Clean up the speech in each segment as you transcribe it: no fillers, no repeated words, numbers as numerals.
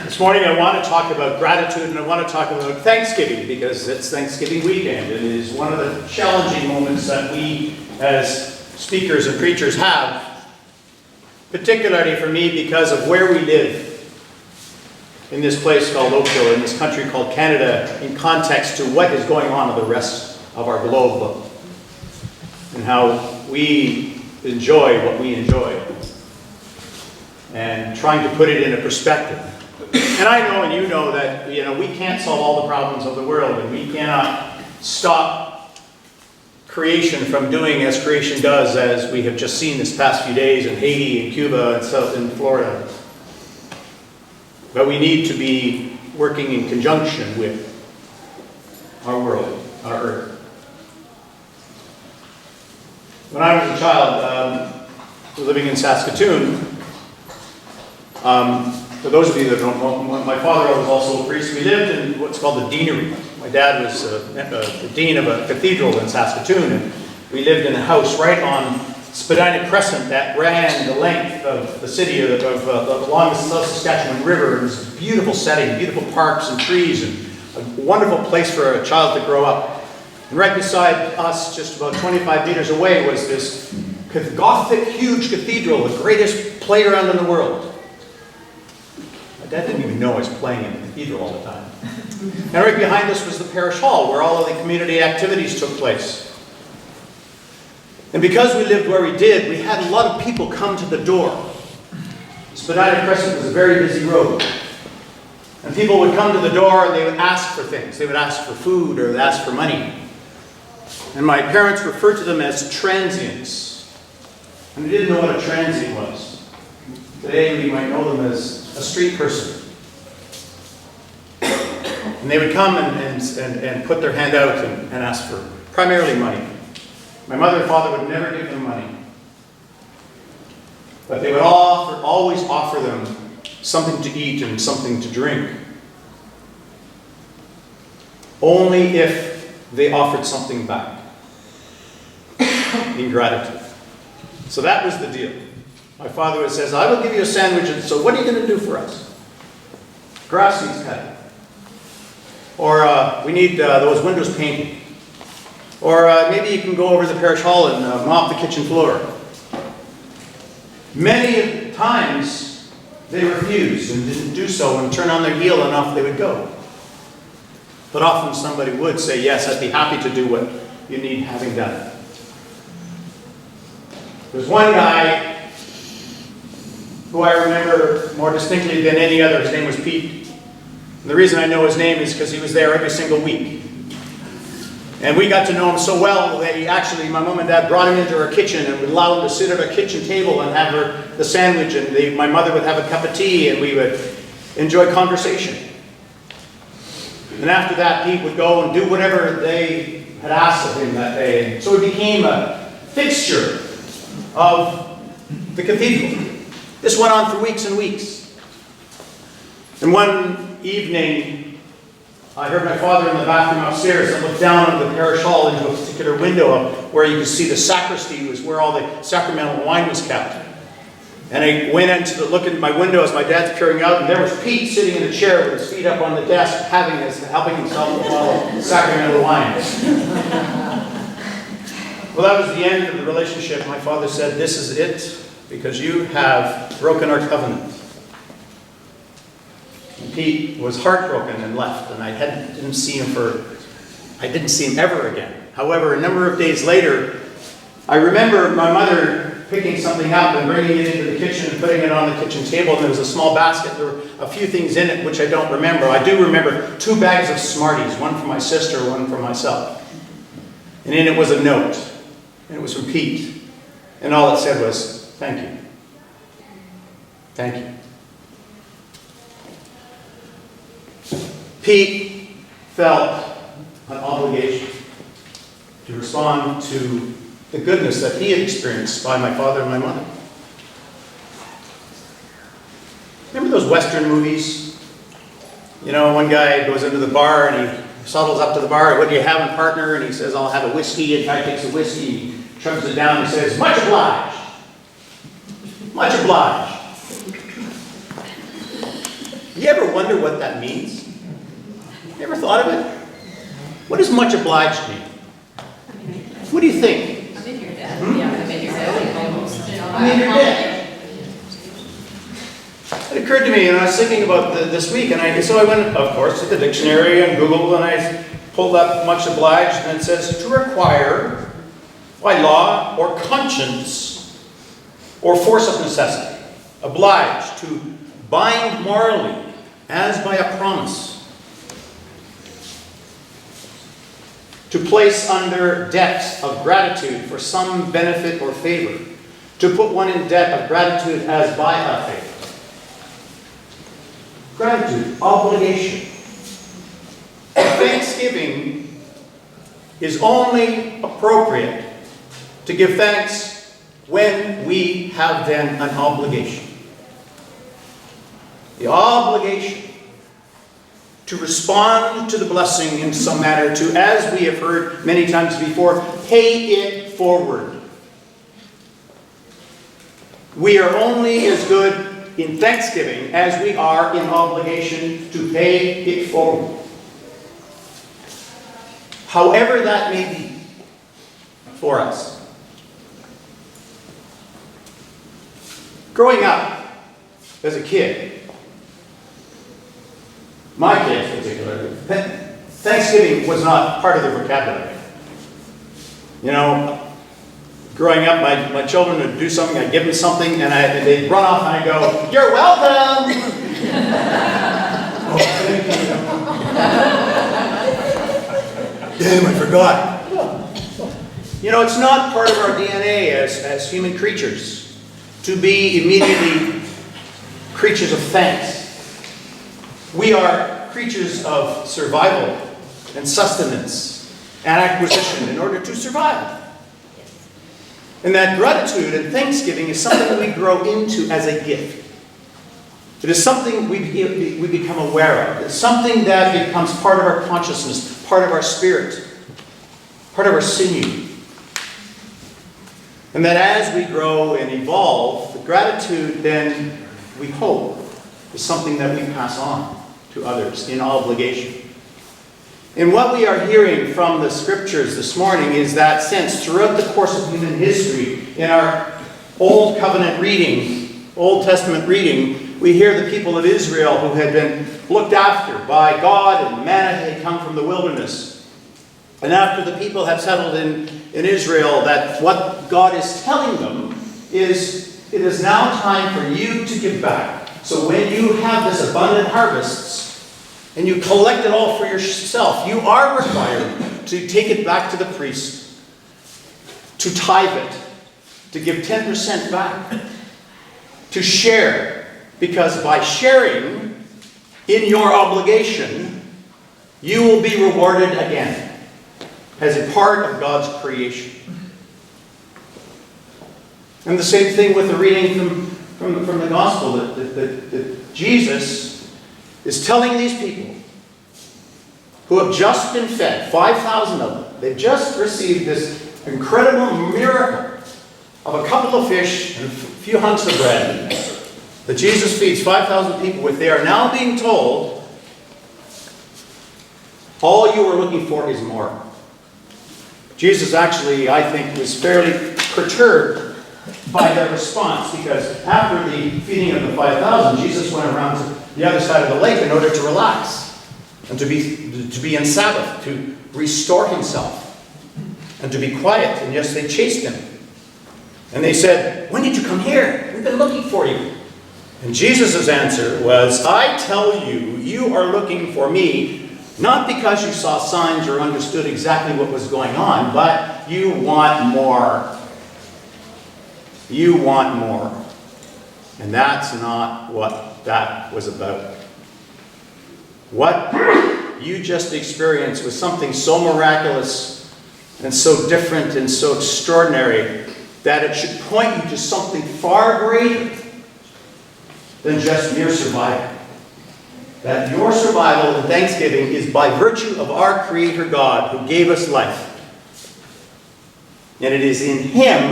This morning I want to talk about gratitude, and I want to talk about Thanksgiving because it's Thanksgiving weekend. It is one of the challenging moments that we as speakers and preachers have, particularly for me because of where we live in this place called Oakville, in this country called Canada, in context to what is going on in the rest of our globe and how we enjoy what we enjoy, and trying to put it in a perspective. And I know and you know that we can't solve all the problems of the world, and we cannot stop creation from doing as creation does, as we have just seen this past few days in Haiti and Cuba and South in Florida. But we need to be working in conjunction with our world, our earth. When I was a child, living in Saskatoon, for those of you that don't know, my father was also a priest. We lived in what's called the deanery. My dad was the dean of a cathedral in Saskatoon, and we lived in a house right on Spadina Crescent that ran the length of the city along the South Saskatchewan River. It was a beautiful setting, beautiful parks and trees, and a wonderful place for a child to grow up. And right beside us, just about 25 meters away, was this Gothic, huge cathedral, the greatest playground in the world. My dad didn't even know I was playing in the cathedral all the time. And right behind us was the parish hall, where all of the community activities took place. And because we lived where we did, we had a lot of people come to the door. Spadina Crescent was a very busy road. And people would come to the door and they would ask for things. They would ask for food or they'd ask for money. And my parents referred to them as transients. And they didn't know what a transient was. Today we might know them as a street person. And they would come and put their hand out and ask for primarily money. My mother and father would never give them money. But they would always offer them something to eat and something to drink. Only if they offered something back in gratitude. So that was the deal. My father would say, I will give you a sandwich, and so what are you going to do for us? Grass needs cutting. Or we need those windows painted. Or maybe you can go over to the parish hall and mop the kitchen floor. Many times they refused and didn't do so, and turn on their heel and off they would go. But often somebody would say, yes, I'd be happy to do what you need having done. There's one guy who I remember more distinctly than any other. His name was Pete. And the reason I know his name is because he was there every single week. And we got to know him so well that my mom and dad brought him into our kitchen and would allow him to sit at our kitchen table and have the sandwich, and my mother would have a cup of tea, and we would enjoy conversation. And after that, Pete would go and do whatever they had asked of him that day. And so he became a fixture of the cathedral. This went on for weeks and weeks. And one evening, I heard my father in the bathroom upstairs and looked down on the parish hall into a particular window where you could see the sacristy was where all the sacramental wine was kept. And I went in to look at my window as my dad's peering out, and there was Pete sitting in a chair with his feet up on the desk, helping himself with all the sacramental wines. Well, that was the end of the relationship. My father said, "This is it, because you have broken our covenant." And Pete was heartbroken and left, and I didn't see him ever again. However, a number of days later, I remember my mother picking something up and bringing it into the kitchen and putting it on the kitchen table, and there was a small basket. There were a few things in it which I don't remember. I do remember 2 bags of Smarties, one for my sister, one for myself. And in it was a note, and it was from Pete. And all it said was, "Thank you. Thank you." Pete felt an obligation to respond to the goodness that he had experienced by my father and my mother. Remember those Western movies? One guy goes into the bar and he sidles up to the bar. "What do you have, partner?" And he says, "I'll have a whiskey." And the guy takes a whiskey, he chugs it down and says, "Much obliged. Much obliged." You ever wonder what that means? You ever thought of it? What does much obliged mean? What do you think? I'm in your debt. Yeah, I'm in your debt. Almost. I'm in your debt. It occurred to me, and I was thinking about this week, and so I went, of course, to the dictionary and Googled, and I pulled up much obliged, and it says, to require by law or conscience or force of necessity. Obliged, to bind morally, as by a promise. To place under debt of gratitude for some benefit or favor. To put one in debt of gratitude as by a favor. Gratitude, obligation. Thanksgiving is only appropriate to give thanks when we have then an obligation. The obligation to respond to the blessing in some manner, to, as we have heard many times before, pay it forward. We are only as good in thanksgiving as we are in obligation to pay it forward. However that may be for us. Growing up as a kid, my kids particularly, Thanksgiving was not part of their vocabulary. You know, growing up, my children would do something, I'd give them something, and they'd run off, and I'd go, "You're welcome!" Oh, thank you. Damn, I forgot. You know, it's not part of our DNA as human creatures to be immediately creatures of thanks. We are creatures of survival and sustenance and acquisition in order to survive. And that gratitude and thanksgiving is something that we grow into as a gift. It is something we become aware of. It's something that becomes part of our consciousness, part of our spirit, part of our sinew. And that as we grow and evolve, the gratitude then, we hope, is something that we pass on to others in obligation. And what we are hearing from the scriptures this morning is that sense throughout the course of human history, in our Old Covenant reading, Old Testament reading, we hear the people of Israel who had been looked after by God, and manna had come from the wilderness. And after the people have settled in Israel, that what God is telling them is, it is now time for you to give back. So when you have this abundant harvests, and you collect it all for yourself, you are required to take it back to the priest, to tithe it, to give 10% back, to share. Because by sharing in your obligation, you will be rewarded again as a part of God's creation. And the same thing with the reading from the gospel, that Jesus is telling these people who have just been fed, 5,000 of them, they've just received this incredible miracle of a couple of fish and a few hunks of bread that Jesus feeds 5,000 people with. They are now being told, all you are looking for is more. Jesus actually, I think, was fairly perturbed by their response, because after the feeding of the 5,000, Jesus went around to the other side of the lake in order to relax and to be in Sabbath, to restore himself and to be quiet. And yes, they chased him. And they said, "When did you come here? We've been looking for you." And Jesus' answer was, "I tell you, you are looking for me, not because you saw signs or understood exactly what was going on, but you want more. You want more." And that's not what that was about. What you just experienced was something so miraculous and so different and so extraordinary that it should point you to something far greater than just mere survival. That your survival and thanksgiving is by virtue of our Creator God who gave us life. And it is in Him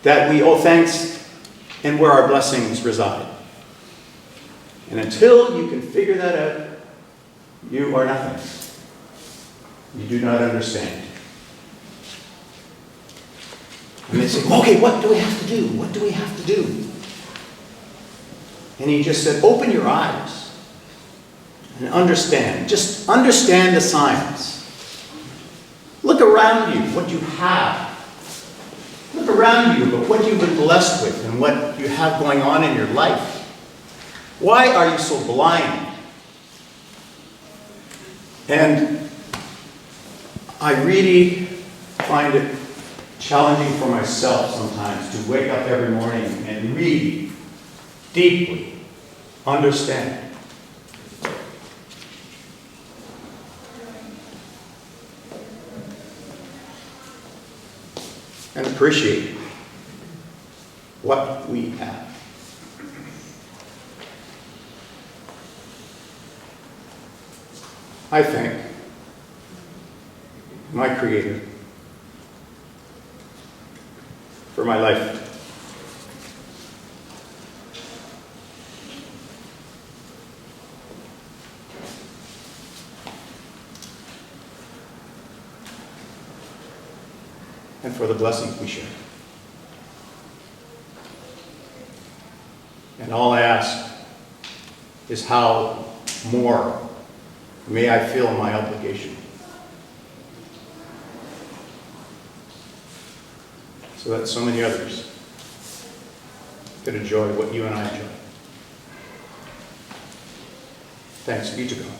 that we owe thanks and where our blessings reside. And until you can figure that out, you are nothing. You do not understand. And they say, okay, what do we have to do? What do we have to do? And he just said, open your eyes and understand. Just understand the signs. Look around you, what you have. Look around you at what you've been blessed with and what you have going on in your life. Why are you so blind? And I really find it challenging for myself sometimes to wake up every morning and really deeply understand and appreciate what we have. I thank my Creator for my life. And for the blessings we share. And all I ask is how more may I feel my obligation, so that so many others could enjoy what you and I enjoy. Thanks be to God.